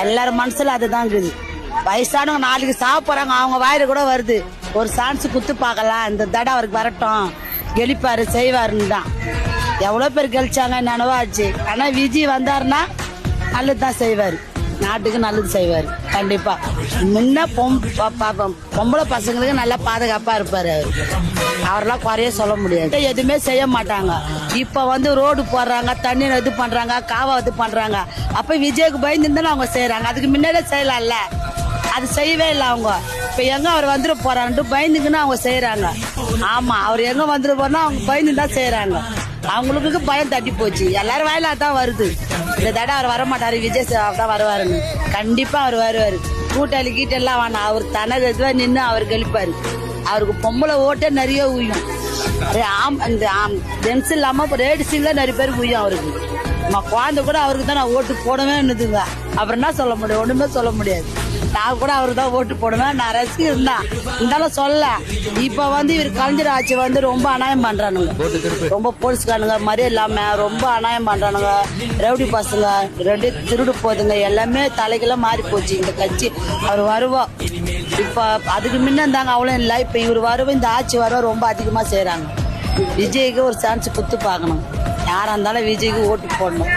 எல்லாரும் மனசுல அதுதான் இருக்குது. வயசானவங்க நாளைக்கு சாப்பிட்றாங்க, அவங்க வாயில கூட வருது. ஒரு சான்ஸ் குத்து பார்க்கலாம், இந்த தடவை அவருக்கு வரட்டும், கெளிப்பாரு செய்வாருன்னு தான். எவ்வளோ பேர் கழிச்சாங்க, என்னவோ ஆச்சு. ஆனால் விஜய் வந்தாருன்னா நல்லது தான் செய்வார், நாட்டுக்கு நல்லது செய்வார் கண்டிப்பா. முன்ன பொம்பளை பசங்களுக்கு நல்லா பாதுகாப்பா இருப்பாரு. அவரெல்லாம் குறைய சொல்ல முடியாது, எதுவுமே செய்ய மாட்டாங்க. இப்ப ரோடு போடுறாங்க, தண்ணி இது பண்றாங்க, காவா இது பண்றாங்க. அப்ப விஜய்க்கு பயந்து அவங்க செய்யறாங்க. அதுக்கு முன்னாடியே செய்யலாம்ல, அது செய்யவே இல்லை அவங்க. இப்ப எங்க அவர் வந்துட போறான்ட்டு பயந்துக்குன்னு அவங்க செய்யறாங்க. ஆமா, அவர் எங்க வந்துட போறா அவங்க பயந்து தான் செய்யறாங்க. அவங்களுக்கு பயம் தட்டி போச்சு. எல்லாரும் வாயிலா தான் வருது. இந்த தடவை அவர் வரமாட்டாரு, விஜய் தான் வருவாருன்னு. கண்டிப்பா அவர் வருவாரு. கூட்டாளி கீட்டெல்லாம் வேணாம், அவர் தனது இதுவா நின்று அவர் கழிப்பாரு. அவருக்கு பொம்பளை ஓட்டே நிறைய உயும். இந்த ஜென்ஸ் இல்லாம லேடிஸ்ல நிறைய பேருக்கு உயும் அவருக்கு. நம்ம குழந்தை கூட அவருக்கு தான் நான் ஓட்டு போடவே என்னதுங்க. அப்புறம் என்ன சொல்ல முடியும்? ஒண்ணுமே சொல்ல முடியாது. நான் கூட அவருக்கு தான் ஓட்டு போடுவேன், நான் ரசிகர் தான். இருந்தாலும் சொல்ல இப்ப இவர் கலைஞர் ஆட்சி ரொம்ப அநியாயம் பண்றானுங்க. ரொம்ப போலீஸ்காரனுங்க மாதிரியே இல்லாம ரொம்ப அநியாயம் பண்றானுங்க. ரவுடி பசங்க ரெண்டு திருடு போதுங்க, எல்லாமே தலைக்கெல்லாம் மாறி போச்சு இந்த கட்சி. அவர் வருவோம் இப்ப அதுக்கு முன்ன இருந்தாங்க, அவ்வளவு இல்லை. இப்ப இவர் வருவோம், இந்த ஆட்சி வருவோம் ரொம்ப அதிகமா செய்யறாங்க. விஜய்க்கு ஒரு சான்ஸ் குத்து பார்க்கணும். யாரா இருந்தாலும் விஜய்க்கு ஓட்டு போடணும்.